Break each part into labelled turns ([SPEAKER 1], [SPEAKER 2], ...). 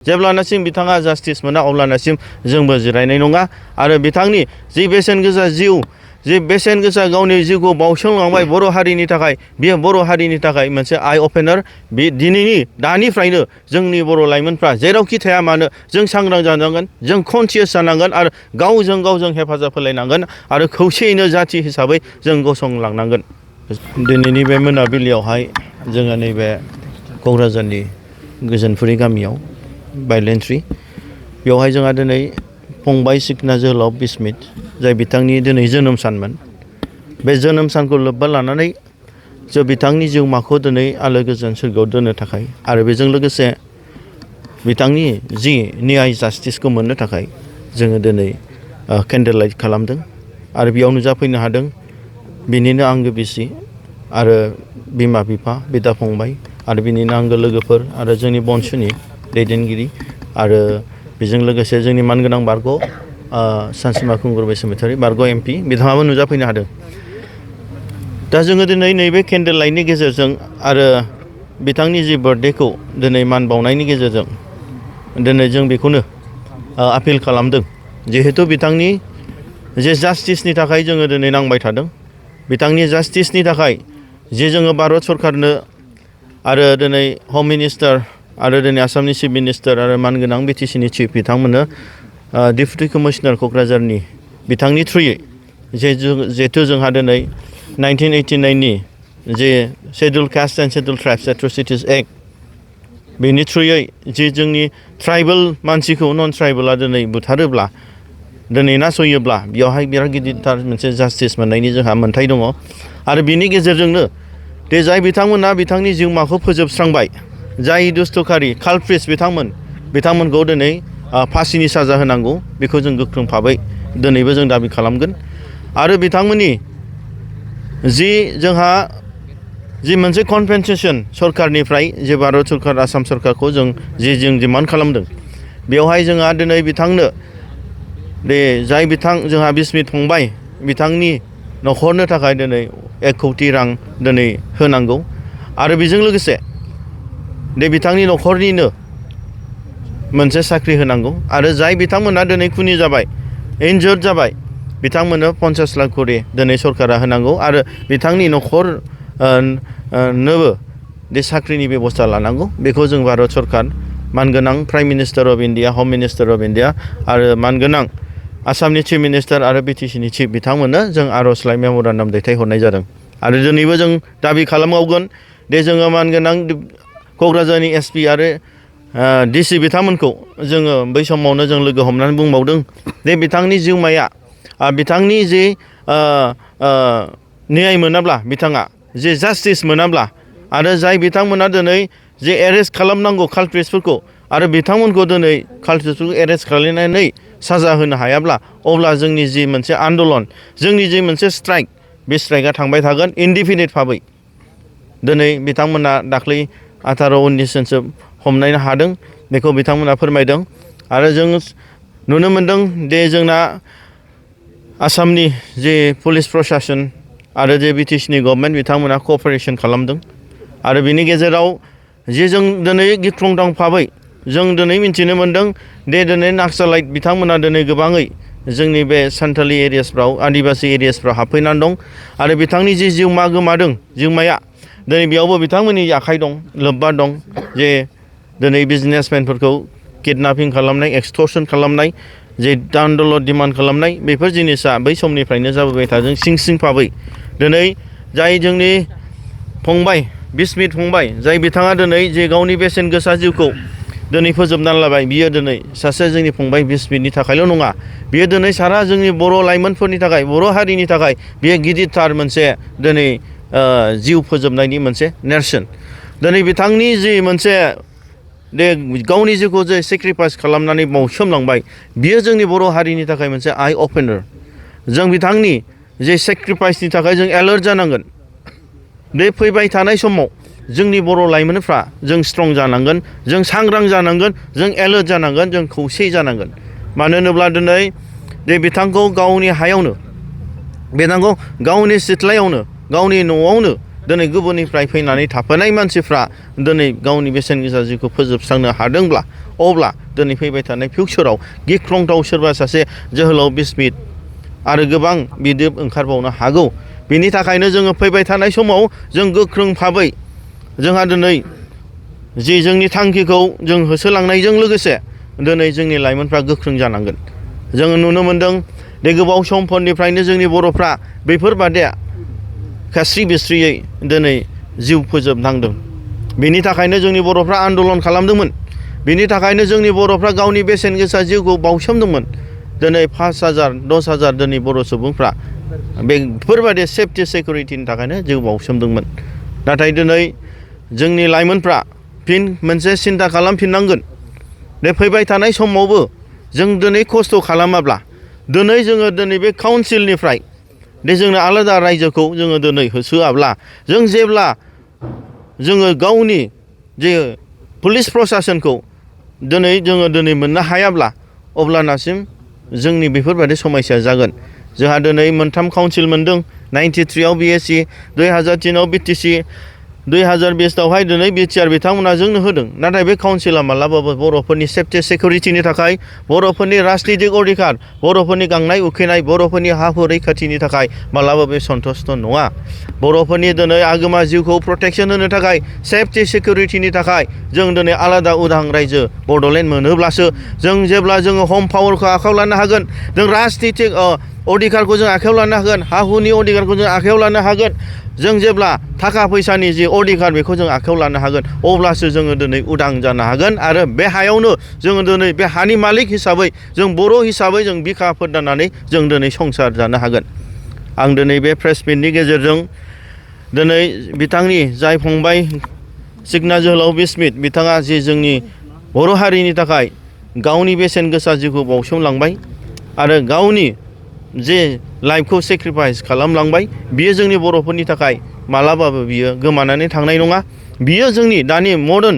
[SPEAKER 1] जेब्लानासिम बिथाङा जास्टिस मोना अब्लानासिम जोंबो जिरायनाय नङा आरो बिथांनि जि बेसेन गोसा जिउ जि बेसेन गोसा गावनि जिउखौ बावसोमलांबाय बर' हारिनि थाखाय बेयो बर' हारिनि थाखाय मोनसे आइ अपेनार बे दानिफ्रायनो जोंनि बर' लाइमोनफ्रा जेरावखि थाया मानो जों सांग्रां जानांगोन जों कनसियास जानांगोन आरो गावजों हेफाजाब होलायनांगोन आरो खौसेयैनो जाथि हिसाबै जों गसंलांनांगोन। दिनैनि बे मोनाबिलियावहाय जोङो नैबे क'क्राझारनि गोजोनफुरि गामियाव बायलेन्ट्रि बेवहाय जोंहा दिनै फंबाय सिखना जोहोलाव बिस्मित जाय बिथांनि दिनै जोनोम सानमोन बे जोनोम सानखौ लोब्बा लानानै जों बिथांनि जिउमाखौ दिनै आलो गोजोन सोरगोआव दोननो थाखाय आरो बेजों लोगोसे बिथांनि जि न्याय जास्टिसखौ मोननो थाखाय जोङो दिनै केन्डेल लाइट खालामदों आरो बेयाव नुजाफैनो हादों बिनिनो आंगो बिसि आरो बिमा बिफा बिदा फंबाय आरो बिनिनो आंगो लोगोफोर आरो जोंनि बनसुनि दैदेनगिरि आरो बेजों लोगोसे जोंनि मानगोनां बारग' सानसिमा खुंगुर बसुमतारी बारग' MP बिथाङाबो नुजाफैनो हादों। दा जोङो दिनै नैबे केन्डेल लाइटनि गेजेरजों आरो बिथांनि जि बार्थडेखौ दिनै मान बावनायनि गेजेरजों दिनै जों बेखौनो आपिल खालामदों जिहेतु बिथांनि जे जास्टिसनि थाखाय जोङो दिनै नांबाय थादों बिथांनि जास्टिसनि थाखाय जे जोङो भारत सरकारनो आरो दिनै हम मिनिस्टार आरो दिनै आसामनि चिफ मिनिस्टार आरो मानगोनां BTCनि चिफ बिथांमोननो डिप्युटि कमिशनार क'क्राझारनि बिथांनि थ्रुयै जिहेतु जोंहा दिनै 1989नि जे schedule caste and schedule tribes atrocities act बेनि थ्रुयै जे जोंनि ट्राइबेल मानसिखौ नन ट्राइबेला दिनै बुथारोब्ला दिनै नासयोब्ला बेयावहाय बिराद गिदिरथार मोनसे जास्टिस मोननायनि जोंहा मोन्थाय दङ आरो बिनि गेजेरजोंनो दे जाय बिथांमोना बिथांनि जिउमाखौ फोजोबस्रांबाय जाय दुस्थ'खारि कालप्रिट्स बिथांमोनखौ दिनै फासिनि साजा होनांगौ बेखौ जों गोख्रों भाबै दिनैबो जों दाबि खालामगोन आरो बिथांमोननि जोंहा मोनसे कम्पेन्सेसन सरकारनिफ्राय जे भारत सरकार आसाम सरकारखौ जों डिमान्ड खालामदों बेवहाय जोंहा दिनै बिथांनो जाय जोंहा बिस्मित फंबाय बिथांनि नख'रनो थाखाय दिनै 1 कौटि रां दिनै होनांगौ आरो बेजों लोगोसे बिथांनि नख'रनिनो मोनसे साख्रि होनांगौ आरो जाय बिथांमोना दिनै खुनि जाबाय इनजर्ड जाबाय बिथांमोननो 50 लाख करि दिनै सरकारा होनांगौ आरो बिथांनि नख'रनोबो साख्रिनि बेबस्था लानांगौ बेखौ जों भारत सरकार मानगोनां प्राइम मिनिस्टार अफ इन्डिया हम मिनिस्टार अफ इन्डिया आरो मानगोनां आसामनि चिफ मिनिस्टार आरो BTCनि चिफ बिथांमोननो जों आर'जलाइ मेम'रेन्डाम दैथायहरनाय जादों आरो दिनैबो जों दाबि खालामबावगोन जोङो मानगोनां क'क्राझारनि SP आरो DC बिथांमोनखौ जोङो बै समावनो जों लोगो हमनानै बुंबावदों बिथांनि जिउमाया बिथांनि जे न्याय मोनाब्ला बिथाङा जे जास्टिस मोनाब्ला आरो जाय बिथांमोना दिनै जे एरेस्ट खालामनांगौ कालप्रिट्सफोरखौ आरो बिथांमोनखौ दिनै कालप्रिट्सफोरखौ एरेस्ट खालामनानै साजा होनो हायाब्ला अब्ला जोंनि जि मोनसे आन्दलन जोंनि जि मोनसे स्ट्राइक बे स्ट्राइकआ थांबाय थागोन इनडिफिनिट भाबै दिनै बिथांमोना दाख्लै 18-19 जनसो हमनो हादों बेखौ बिथांमोना फोरमायदों आरो जों नुनो मोनदों जोंना आसामनि जे पुलिस प्रशासन आरो BTCनि गभर्नमेन्ट बिथांमोना क'अपारेसन खालामदों आरो बिनि गेजेराव जों दिनै गिख्रंथाव भाबै जों दिनै मिन्थिनो मोनदों दिनै नाक्सालाइट बिथांमोना दिनै गोबाङै जोंनि बे सान्थालि एरियासफ्राव आदिबासि एरियासफ्राव हाबफैनानै दं आरो बिथांनि जि जिउमा गोमादों जिउमाया दिनै बेयावबो बिथांमोननि आखाइ दं लोब्बा दं दिनै बिजनेसमेनफोरखौ किडनापिं खालामनाय एक्सटर्सन खालामनाय दान दौलत डिमान्ड खालामनाय बेफोर जिनिसा बै समनिफ्रायनो जाबोबाय थादों सिं भाबै दिनै जाय जोंनि फंबाय बिस्मित फंबाय जाय बिथाङा दिनै गावनि बेसेन गोसा जिउखौ दिनै फोजोबनानै लाबाय बियो दिनै सासे जोंनि फंबाय बिस्मितनि थाखायल' नङा बियो दिनै सारा जोंनि बर' लाइमोनफोरनि थाखाय बर' हारिनि थाखाय बियो गिदिरथार मोनसे दिनै जिउ फोजोबनायनि मोनसे नेरसोन दिनै बिथांनि जि मोनसे गावनि जिउखौ सेक्रिफाइस खालामनानै बावसोमलांबाय बियो जोंनि बर' हारिनि थाखाय मोनसे आइ अपेनार जों बिथांनि सेक्रिफाइसनि थाखाय जों एलार्ट जानांगोन फैबाय थानाय समाव जोंनि बर' लाइमोनफ्रा जों स्ट्रं जानांगोन जों सांग्रां जानांगोन जों एलार्ट जानांगोन जों खौसे जानांगोन मानो होनोब्ला दिनै बिथांखौ गावनि हायावनो बिथांखौ गावनि सिथ्लायावनो गावनि न'आवनो दिनै गुबुननिफ्राय फैनानै थाफैनाय मानसिफ्रा दिनै गावनि बेसेन गोसा जिउखौ फोजोबस्रांनो हादोंब्ला अब्ला दिनै फैबाय थानाय फिउचाराव गिख्रंथाव सोरबा सासे जोहोलाव बिस्मित आरो गोबां बिदि ओंखारबावनो हागौ। बेनि थाखायनो जोङो फैबाय थानाय समाव जों गोख्रों भाबै जोंहा दिनै जि जोंनि थांखिखौ जों होसोलांनायजों लोगोसे दिनै जोंनि लाइमोनफ्रा गोख्रों जानांगोन। जोङो नुनो मोन्दों दे गोबाव समफोरनिफ्रायनो जोंनि बर'फ्रा बेफोरबादि खास्रि बिस्रियै दिनै जिउ फोजोबनांदों। बेनि थाखायनो जोंनि बर'फ्रा आन्दलन खालामदोंमोन। बेनि थाखायनो जोंनि बर'फ्रा गावनि बेसेन गोसा जिउखौ बावसोमदोंमोन। दिनै 5,000 10,000 दिनै बर' सुबुंफ्रा बेफोरबायदि सेफटि सिकिउरिटिनि थाखायनो जिउ बावसोमदोंमोन। नाथाय दिनै जोंनि लाइमोनफ्रा फिन मोनसे सिन्था खालामफिननांगोन दे फैबाय थानाय समावबो जों दिनै खस्थ' खालामाब्ला दिनै जोङो दिनै बे काउन्सिलनिफ्राय दे जोंनो आलादा रायजोखौ जोङो दिनै होसोआब्ला जों जेब्ला जोङो गावनि जे पुलिस प्रसासनखौ दिनै जोङो मोननो हायाब्ला अब्लानासिम जोंनि बेफोरबायदि समस्या जागोन। जोंहा दिनै मोनथाम काउन्सिल मोनदों 93आव BSc 2003आव BTC 2020आवहाय दिनै बिटिआर बिथांमोना जोंनो होदों। नाथाय बे काउन्सिला मालाबाबो बर'फोरनि सेफटि सिकिउरिटिनि थाखाय बर'फोरनि राजनितिक अधिकार बर'फोरनि गांनाय उखैनाय बर'फोरनि हा हु रैखाथिनि थाखाय मालाबाबो सन्थुष्ट नङा। बर'फोरनि दिनै आगोमा जिउखौ प्रटेक्सन होनो थाखाय सेफटि सिकिउरिटिनि थाखाय जों दिनै आलादा उदां रायजो बड'लेण्ड मोनोब्लासो जों जेब्ला जोङो हम पावारखौ आखायाव लानो हागोन जों राजनितिक अधिकारखौ जों आखायाव लानो हागोन हा हुनि अधिकारखौ जों आखायाव लानो हागोन जों जेब्ला थाखा फैसानि जि अधिकार बेखौ जों आखायाव लानो हागोन अब्लासो जोङो दिनै उदां जानो हागोन आरो बे हायावनो जोङो दिनै बे हानि मालिक हिसाबै जों बर' हिसाबै जों बिखा फोरदाननानै जों दिनै संसार जानो हागोन। आं दिनै बे प्रेस मिटनि गेजेरजों दिनै बिथांनि जाय फंबाय सिखना जोहोलाव बिस्मित बिथाङा जि जोंनि बर' हारिनि थाखाय गावनि बेसेन गोसा जिउखौ बावसोमलांबाय आरो गावनि जे लाइफखौ सेक्रिफाइस खालामलांबाय बियो जोंनि बर'फोरनि थाखाय मालाबाबो बियो गोमानानै थांनाय नङा। बियो जोंनि दानि मडार्न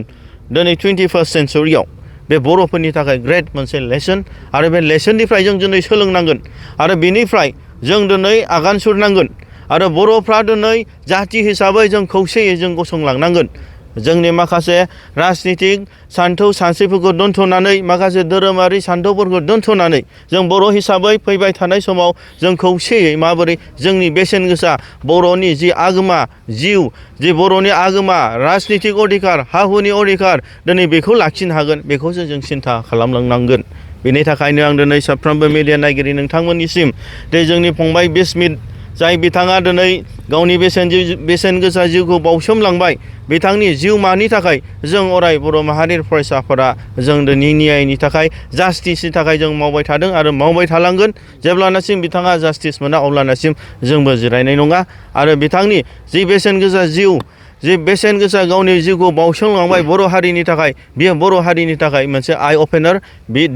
[SPEAKER 1] दिनै 21st सेन्चुरियाव बे बर'फोरनि थाखाय ग्रेट मोनसे लेसन आरो बे लेसननिफ्राय जों दिनै सोलोंनांगोन आरो बेनिफ्राय जों दिनै आगान सुरनांगोन आरो बर'फ्रा दिनै जाथि हिसाबै जों खौसेयै जों गसंलांनांगोन। जोंनि माखासे राजनितिक सान्थौ सानस्रिफोरखौ दोनथ'नानै माखासे धोरोमारि सान्थौफोरखौ दोनथ'नानै जों बर' हिसाबै फैबाय थानाय समाव जों खौसेयै माबोरै जोंनि बेसेन गोसा बर'नि जि आगोमा जिउ जि बर'नि आगोमा राजनितिक अधिकार हा हुनि अधिकार दिनै बेखौ लाखिनो हागोन बेखौसो जों सिन्था खालामलांनांगोन। बेनि थाखायनो आं दिनै साफ्रोमबो मिडिया नायगिरि नोंथांमोननिसिम दे जोंनि फंबाय बिस्मित जाय बिथाङा दिनै गावनि बेसेन गोसा जिउखौ बावसोमलांबाय बिथांनि जिउमानि थाखाय जों अराय बर' माहारिनि फरायसाफोरा जों दिनै न्यायनि थाखाय जास्टिसनि थाखाय जों मावबाय थादों आरो मावबाय थालांगोन। जेब्लानासिम बिथाङा जास्टिस मोना अब्लानासिम जोंबो जिरायनाय नङा आरो बिथांनि जि बेसेन गोसा जिउ जि बेसेन गोसा गावनि जिउखौ बावसोमलांबाय बर' हारिनि थाखाय बियो बर' हारिनि थाखाय मोनसे आइ अपेनार। बे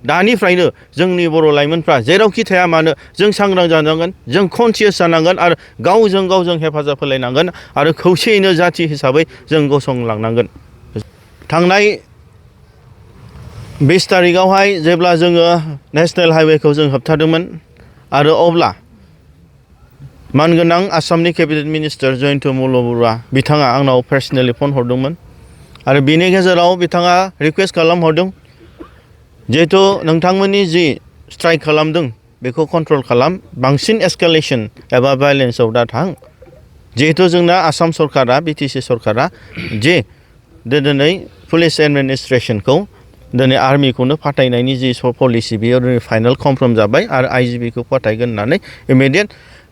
[SPEAKER 1] दानिफ्रायनो जोंनि बर' लाइमोनफ्रा जेरावखि थाया मानो जों सांग्रां जानांगोन जों कनसियास जानांगोन आरो गावजों हेफाजाब होलायनांगोन आरो खौसेयैनो जाथि हिसाबै जों गसंलांनांगोन। थांनाय 20 तारिखआवहाय जेब्ला जोङो नेशनेल हाइवेखौ जों होबथादोंमोन आरो अब्ला मानगोनां आसामनि केबिनेट मिनिस्टार जयन्त मल्ल बिथाङा आंनाव पार्सनेलि फन हरदोंमोन आरो बिनि गेजेराव बिथाङा रिक्वेस्ट खालामहरदों जिहेथु नोंथांमोननि जि स्ट्राइक खालामदों बेखौ कन्ट्रल खालाम बांसिन एस्केलेसन एबा भायलेन्सआव दा थां जिहेथु जोंना आसाम सरकारा बिटिसि सरकारा जे दिनै पुलिस एडमिनिस्ट्रेसनखौ दिनै आर्मिखौनो फाथायनायनि जि पलिसि बेयो फाइनाल कनफार्म जाबाय आरो आइजिपिखौ फाथायगोन होननानै इमिडियेट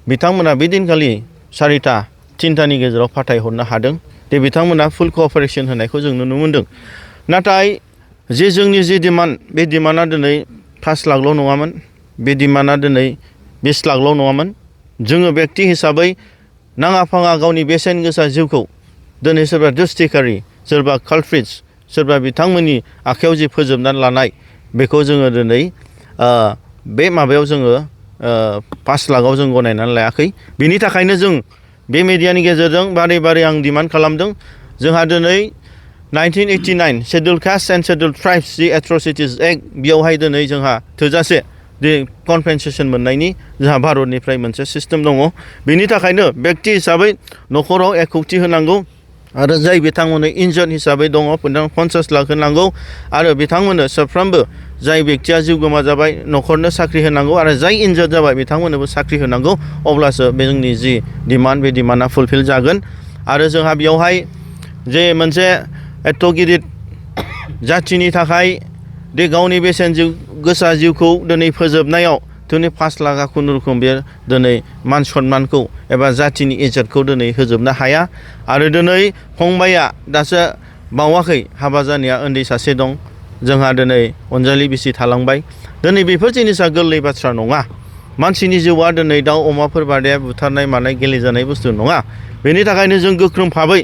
[SPEAKER 1] बिथांमोना बे दिनखालि 4:03 गेजेराव फाथायहरनो हादों। दे बिथांमोना फुल क'अपारेसन होनायखौ जों नुनो मोन्दों। नाथाय जोंनि जि डिमान्ड बे डिमान्डआ दिनै 5 लाखल' नङामोन बे डिमान्डआ दिनै 20 लाखल' नङामोन। जोङो बेक्ति हिसाबै नाङा फाङा गावनि बेसेन गोसा जिउखौ दिनै सोरबा दुस्थिखारि सोरबा कालप्रिट्स सोरबा बिथांमोननि आखायाव जि फोजोबनानै लानाय बेखौ जोङो दिनै बे माबायाव जोङो 5 लाखआव जों गनायनानै लायाखै। बिनि थाखायनो जों बे मिडियानि गेजेरजों बारे आं डिमान्ड खालामदों जोंहा दिनै 1989 schedule caste and schedule tribes जि एट्रसिटिस एक्ट बेयावहाय दिनै जोंहा थोजासे दि कम्पेनसेसन मोननायनि जोंहा भारतनिफ्राय मोनसे सिस्टेम दङ बेनि थाखायनो बेक्ति हिसाबै न'खराव 1 कौटि होनांगौ आरो जाय बिथांमोननो इन्जार्ड हिसाबै दङ 50 लाख होनांगौ आरो बिथांमोननो साफ्रोमबो जाय बेक्तिया जिउ गोमाजाबाय न'खरनो साख्रि होनांगौ आरो जाय इन्जार्ड जाबाय बिथांमोननोबो साख्रि होनांगौ अब्लासो बे जोंनि जि डिमान्ड बे डिमान्डा फुलफिल जागोन आरो जोंहा बेयावहाय जे मोनसे एथ' गिदिर जाथिनि थाखाय दि गावनि बेसेन गोसा जिउखौ दिनै फोजोबनायाव दिनै 5 लाखा खुनुरुखुम बे दिनै मान सन्मानखौ एबा जाथिनि इज्जतखौ दिनै होजोबनो हाया आरो दिनै फंबाया दासो बावाखै हाबा जानाया उन्दै सासे दं जोंहा दिनै अनजालि बिसि थालांबाय दिनै बेफोर जिनिसा गोरलै बाथ्रा नङा मानसिनि जिउआ दिनै दाउ अमाफोर बादे बुथारनाय मानाय गेलेजानाय बुस्थु नङा बेनि थाखायनो जों गोख्रों भाबै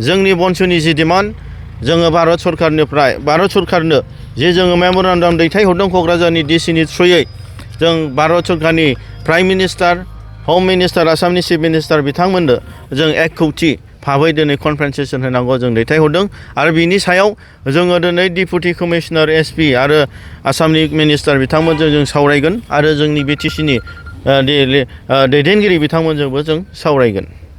[SPEAKER 1] जोंनि बंस'नि जि डिमान्ड जोङो भारत सरकारनो जे जोङो मेम'रेन्डाम दैथायहरदों क'क्राझारनि डिसिनि थ्रुयै जों भारत सरकारनि प्राइम मिनिस्टार हम मिनिस्टार आसामनि चिफ मिनिस्टार बिथांमोननो जों 1 कौटि भाबै दिनै कम्पेनसेसन होनांगौ जों दैथायहरदों आरो बिनि सायाव जोङो दिनै डिपुटि कमिशनार एसपि आरो आसामनि मिनिस्टार बिथांमोनजों जों सावरायगोन आरो जोंनि बिटिसिनि दैदेनगिरि बिथांमोनजोंबो जों सावरायगोन